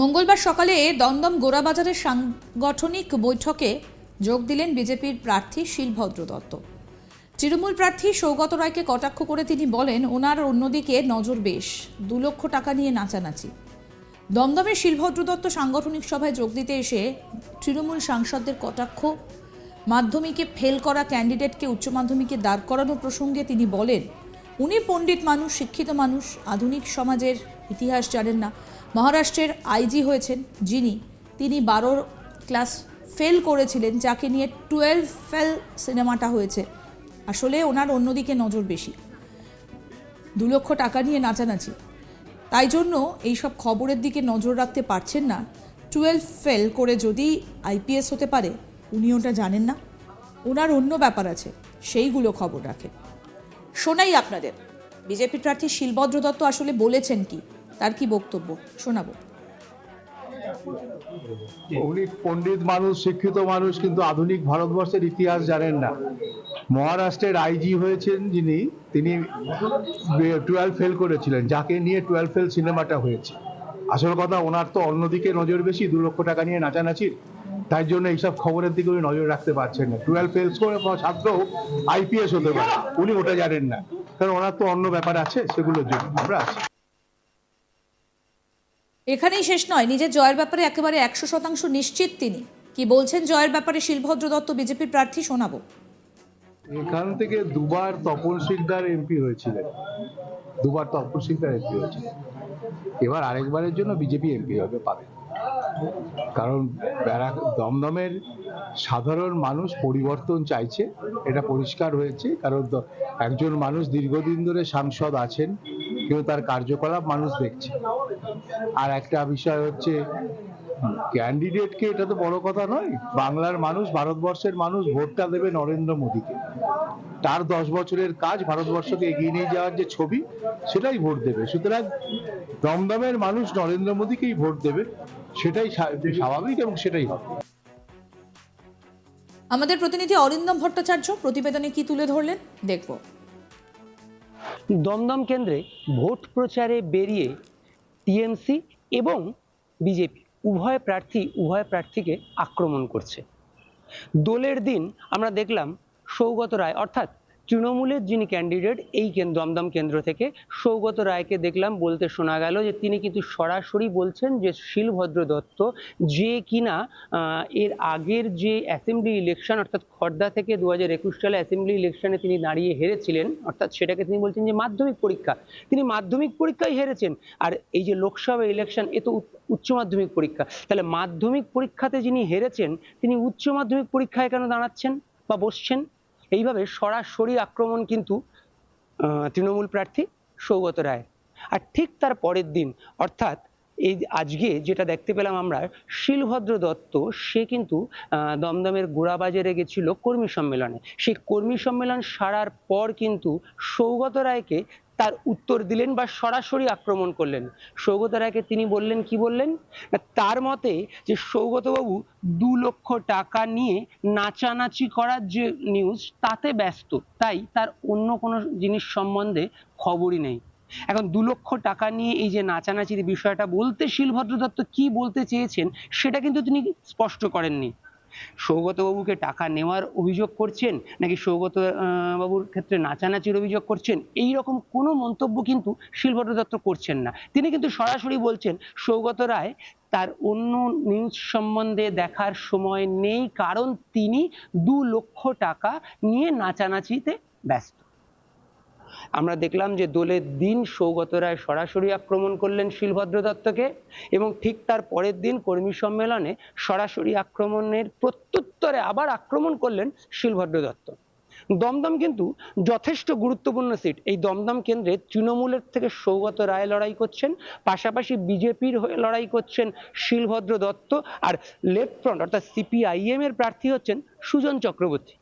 মঙ্গলবার সকালে দমদম গোরাবাজারের সাংগঠনিক বৈঠকে যোগ দিলেন বিজেপির প্রার্থী শিলভদ্র দত্ত। তৃণমূল প্রার্থী সৌগত রায়কে কটাক্ষ করে তিনি বলেন, ওনার অন্যদিকে নজর বেশ, 2 লক্ষ টাকা নিয়ে নাচানাচি। দমদমের শিলভদ্র দত্ত সাংগঠনিক সভায় যোগ দিতে এসে তৃণমূল সাংসদদের কটাক্ষ, মাধ্যমিকে ফেল করা ক্যান্ডিডেটকে উচ্চ মাধ্যমিকে দাঁড় করানো প্রসঙ্গে তিনি বলেন, উনি পণ্ডিত মানুষ, শিক্ষিত মানুষ, আধুনিক সমাজের ইতিহাস জানেন না। মহারাষ্ট্রের আইজি হয়েছেন যিনি, তিনি 12 ক্লাস ফেল করেছিলেন, যাকে নিয়ে 12 ফেল সিনেমাটা হয়েছে। আসলে ওনার অন্যদিকে নজর বেশি, 2 লক্ষ টাকা নিয়ে নাচানাচি, তাই জন্য এইসব খবরের দিকে নজর রাখতে পারছেন না। 12 ফেল করে যদি আইপিএস হতে পারে, উনি ওটা জানেন না, ওনার অন্য ব্যাপার আছে, সেইগুলো খবর রাখেন। শোনাই আপনাদের বিজেপি প্রার্থী শিলভদ্র দত্ত আসলে বলেছেন কি, তার কি বক্তব্য শোনাবো। উনি পণ্ডিত মানুষ, শিক্ষিত মানুষ, কিন্তু আধুনিক ভারতবর্ষের ইতিহাস জানেন না। মহারাষ্ট্রের আইজি হয়েছেন যিনি, তিনি 12 ফেল করেছিলেন, যাকে নিয়ে 12 ফেল সিনেমাটা হয়েছে। আসল কথা, ওনার তো অন্যদিকে নজর বেশি, 2 লক্ষ টাকা নিয়ে নাচানাচির, তাই জন্য এইসব খবরের দিকে উনি নজর রাখতে পারছেন না। 12 ফেল করে ছাত্র আইপিএস হতে পারে, উনি ওটা জানেন না, কারণ ওনার তো অন্য ব্যাপার আছে, সেগুলোর জন্য আমরা আছি। এখানেই শেষ নয়, নিজের জয়ের ব্যাপারে একেবারে 100% নিশ্চিত তিনি। কি বলছেন জয়ের ব্যাপারে শিলভদ্র দত্ত বিজেপির প্রার্থী, শোনাবো। এখান থেকে 2বার তপন শিকদার এমপি হয়েছিলেন, 2বার তপন শিকদার এমপি হয়েছিলেন। এবার আরেকবারের জন্য বিজেপি এমপি হবে, পাবে। কারণ দমদমের সাধারণ মানুষ পরিবর্তন চাইছে, এটা পরিষ্কার হয়েছে। কারণ একজন মানুষ দীর্ঘদিন ধরে সাংসদ আছেন, কিন্তু তার কার্যকলাপ মানুষ দেখছে। আর একটা বিষয় হচ্ছে ক্যান্ডিডেটকে, এটা তো বড় কথা নয়। বাংলার মানুষ, ভারতবর্ষের মানুষ ভোটটা দেবে নরেন্দ্র মোদীকে। তার 10 বছরের কাজ, ভারতবর্ষকে এগিয়ে নিয়ে যাওয়ার যে ছবি, সেটাই ভোট দেবে। সুতরাং দমদমের মানুষ নরেন্দ্র মোদীকেই ভোট দেবে, সেটাই স্বাভাবিক এবং সেটাই হবে। আমাদের প্রতিনিধি অরিন্দম ভট্টাচার্য প্রতিবেদনে কি তুলে ধরলেন, দেখব। দমদম কেন্দ্রে ভোট প্রচারে বেরিয়ে টিএমসি এবং বিজেপি উভয় প্রার্থীকে আক্রমণ করছে। দোলের দিন আমরা দেখলাম সৌগত রায়, অর্থাৎ তৃণমূলের যিনি ক্যান্ডিডেট এই দমদম কেন্দ্র থেকে, সৌগত রায়কে দেখলাম বলতে শোনা গেল যে তিনি কিন্তু সরাসরি বলছেন যে শিলভদ্র দত্ত, যে কিনা এর আগের যে অ্যাসেম্বলি ইলেকশন, অর্থাৎ খড়দা থেকে 2021 সালে অ্যাসেম্বলি ইলেকশনে তিনি দাঁড়িয়ে হেরেছিলেন, অর্থাৎ সেটাকে তিনি বলছেন যে মাধ্যমিক পরীক্ষা, তিনি মাধ্যমিক পরীক্ষায় হেরেছেন। আর এই যে লোকসভা ইলেকশন, এ তো উচ্চ মাধ্যমিক পরীক্ষা, তাহলে মাধ্যমিক পরীক্ষাতে যিনি হেরেছেন, তিনি উচ্চ মাধ্যমিক পরীক্ষায় কেন দাঁড়াচ্ছেন বা বসছেন? এইভাবে সরাসরি আক্রমণ কিন্তু তৃণমূল প্রার্থী সৌগত রায়। আর ঠিক তার পরের দিন, অর্থাৎ এই আজকে যেটা দেখতে পেলাম আমরা, শিলভদ্র দত্ত সে কিন্তু দমদমের গোড়াবাজারে গেছিল কর্মী সম্মেলনে। সেই কর্মী সম্মেলন সারার পর কিন্তু সৌগত রায়কে তার উত্তর দিলেন বা সরাসরি আক্রমণ করলেন। সৌগত রায়কে তিনি বললেন, কি বললেন, তার মতে যে সৌগতবাবু 2 লক্ষ টাকা নিয়ে নাচানাচি করার যে নিউজ, তাতে ব্যস্ত, তাই তার অন্য কোনো জিনিস সম্বন্ধে খবরই নেই। এখন 2 লক্ষ টাকা নিয়ে এই যে নাচানাচির বিষয়টা বলতে শিলভদ্র দত্ত কি বলতে চেয়েছেন, সেটা কিন্তু তিনি স্পষ্ট করেননি। সৌগত বাবুকে টাকা নেওয়ার অভিযোগ করছেন, নাকি সৌগত বাবুর ক্ষেত্রে নাচানাচির অভিযোগ করছেন, এই রকম কোনো মন্তব্য কিন্তু শিলভদ্র দত্ত করছেন না। তিনি কিন্তু সরাসরি বলছেন সৌগত রায় তার অন্য নিউজ সম্বন্ধে দেখার সময় নেই, কারণ তিনি 2 লক্ষ টাকা নিয়ে নাচানাচিতে ব্যস্ত। আমরা দেখলাম যে দোলের দিন সৌগত রায় সরাসরি আক্রমণ করলেন শিলভদ্র দত্তকে, এবং ঠিক তার পরের দিন কর্মী সম্মেলনে সরাসরি আক্রমণের প্রত্যুত্তরে আবার আক্রমণ করলেন শিলভদ্র দত্ত। দমদম কিন্তু যথেষ্ট গুরুত্বপূর্ণ সিট। এই দমদম কেন্দ্রে তৃণমূলের থেকে সৌগত রায় লড়াই করছেন, পাশাপাশি বিজেপির হয়ে লড়াই করছেন শিলভদ্র দত্ত, আর লেফট ফ্রন্ট অর্থাৎ সিপিআইএম এর প্রার্থী হচ্ছেন সুজন চক্রবর্তী।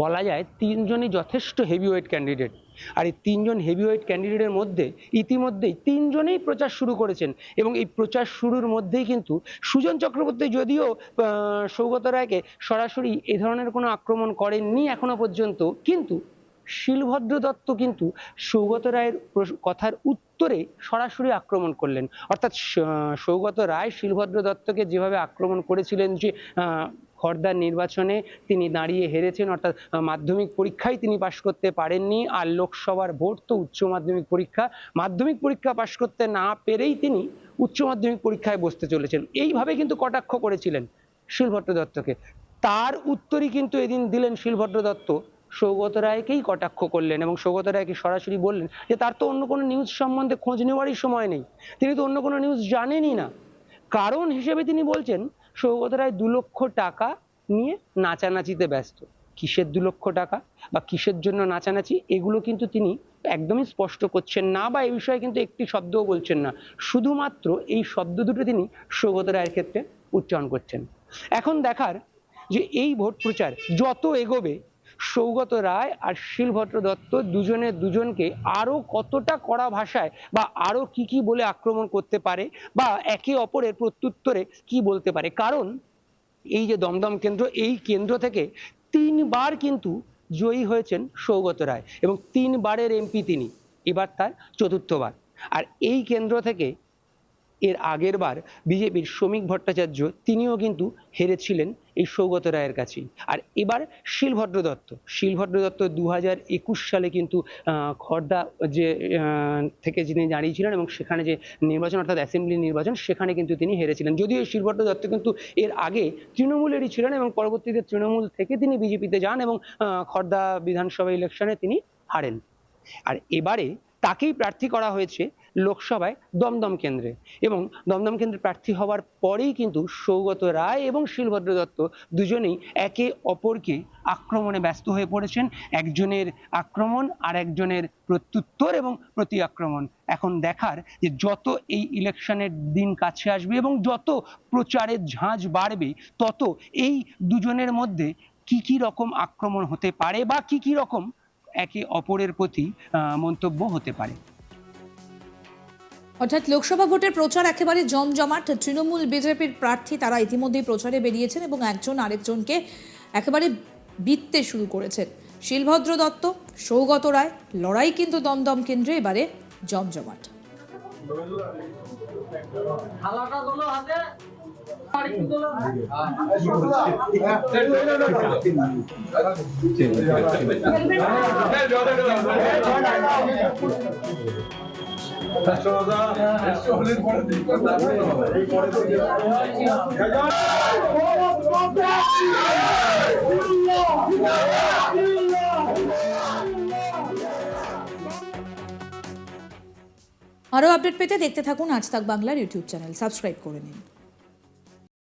বলা যায় 3 জনই যথেষ্ট হেভিওয়েট ক্যান্ডিডেট। আর এই 3 জন হেভিওয়েট ক্যান্ডিডেটের মধ্যে ইতিমধ্যেই 3 জনেই প্রচার শুরু করেছেন, এবং এই প্রচার শুরুর মধ্যেই কিন্তু সুজন চক্রবর্তী যদিও সৌগত রায়কে সরাসরি এ ধরনের কোনো আক্রমণ করেননি এখনো পর্যন্ত, কিন্তু শিলভদ্র দত্ত কিন্তু সৌগত রায়ের কথার উত্তরে সরাসরি আক্রমণ করলেন। অর্থাৎ সৌগত রায় শিলভদ্র দত্তকে যেভাবে আক্রমণ করেছিলেন যে খড়দার নির্বাচনে তিনি দাঁড়িয়ে হেরেছেন, অর্থাৎ মাধ্যমিক পরীক্ষায় তিনি পাশ করতে পারেননি, আর লোকসভার ভোট তো উচ্চ মাধ্যমিক পরীক্ষা, মাধ্যমিক পরীক্ষা পাশ করতে না পেরেই তিনি উচ্চ মাধ্যমিক পরীক্ষায় বসতে চলেছেন, এইভাবে কিন্তু কটাক্ষ করেছিলেন শিলভদ্র দত্তকে। তার উত্তরই কিন্তু এদিন দিলেন শিলভদ্র দত্ত, সৌগত রায়কেই কটাক্ষ করলেন এবং সৌগত রায়কে সরাসরি বললেন যে তার তো অন্য কোনো নিউজ সম্বন্ধে খোঁজ নেওয়ারই সময় নেই, তিনি তো অন্য কোনো নিউজ জানেনই না। কারণ হিসেবে তিনি বলছেন সৌগত রায় 2 লক্ষ টাকা নিয়ে নাচানাচিতে ব্যস্ত। কিসের 2 লক্ষ টাকা বা কিসের জন্য নাচানাচি, এগুলো কিন্তু তিনি একদমই স্পষ্ট করছেন না, বা এই বিষয়ে কিন্তু একটি শব্দও বলছেন না। শুধুমাত্র এই শব্দ দুটো তিনি সৌগত রায়ের ক্ষেত্রে উচ্চারণ করছেন। এখন দেখার যে এই ভোট প্রচার যত এগোবে, সৌগত রায় আর শিলভদ্র দত্ত দুজনে দুজনকে আরো কতটা কড়া ভাষায় বা আরো কি বলে আক্রমণ করতে পারে, বা একে অপরের প্রত্যুত্তরে কি বলতে পারে। কারণ এই যে দমদম কেন্দ্র, এই কেন্দ্র থেকে 3 বার কিন্তু জয়ী হয়েছেন সৌগত রায় এবং 3 বারের এমপি তিনি, এবার তার 4র্থ বার। আর এই কেন্দ্র থেকে এর আগের বার বিজেপির শ্রমিক ভট্টাচার্য তিনিও কিন্তু হেরেছিলেন এই সৌগত রায়ের কাছেই। আর এবার শিলভদ্র দত্ত 2021 সালে কিন্তু খড়দা যে থেকে যিনি দাঁড়িয়েছিলেন এবং সেখানে যে নির্বাচন অর্থাৎ অ্যাসেম্বলি নির্বাচন, সেখানে কিন্তু তিনি হেরেছিলেন। যদিও এই শিলভদ্র দত্ত কিন্তু এর আগে তৃণমূলেরই ছিলেন এবং পরবর্তীতে তৃণমূল থেকে তিনি বিজেপিতে যান এবং খড়দা বিধানসভা ইলেকশনে তিনি হারেন। আর এবারে তাকেই প্রার্থী করা হয়েছে লোকসভায় দমদম কেন্দ্রে, এবং দমদম কেন্দ্রে প্রার্থী হওয়ার পরেই কিন্তু সৌগত রায় এবং শিলভদ্র দত্ত দুজনেই একে অপরকে আক্রমণে ব্যস্ত হয়ে পড়েছেন। একজনের আক্রমণ আর একজনের প্রত্যুত্তর এবং প্রতি আক্রমণ। এখন দেখার যে যত এই ইলেকশনের দিন কাছে আসবে এবং যত প্রচারের ঝাঁজ বাড়বে, তত এই দুজনের মধ্যে কি রকম আক্রমণ হতে পারে বা কি রকম একে অপরের প্রতি মন্তব্য হতে পারে। অর্থাৎ লোকসভা ভোটের প্রচার একেবারে জমজমাট। তৃণমূল বিজেপির প্রার্থী তারা ইতিমধ্যেই প্রচারে বেরিয়েছেন এবং একজন আরেকজনকে একেবারে বিততে শুরু করেছেন। শিলভদ্র দত্ত, সৌগত রায়, লড়াই কিন্তু দমদম কেন্দ্রে এবারে জমজমাট। আরও আপডেট পেতে দেখতে থাকুন আজ তাক বাংলার ইউটিউব চ্যানেল, সাবস্ক্রাইব করে নিন।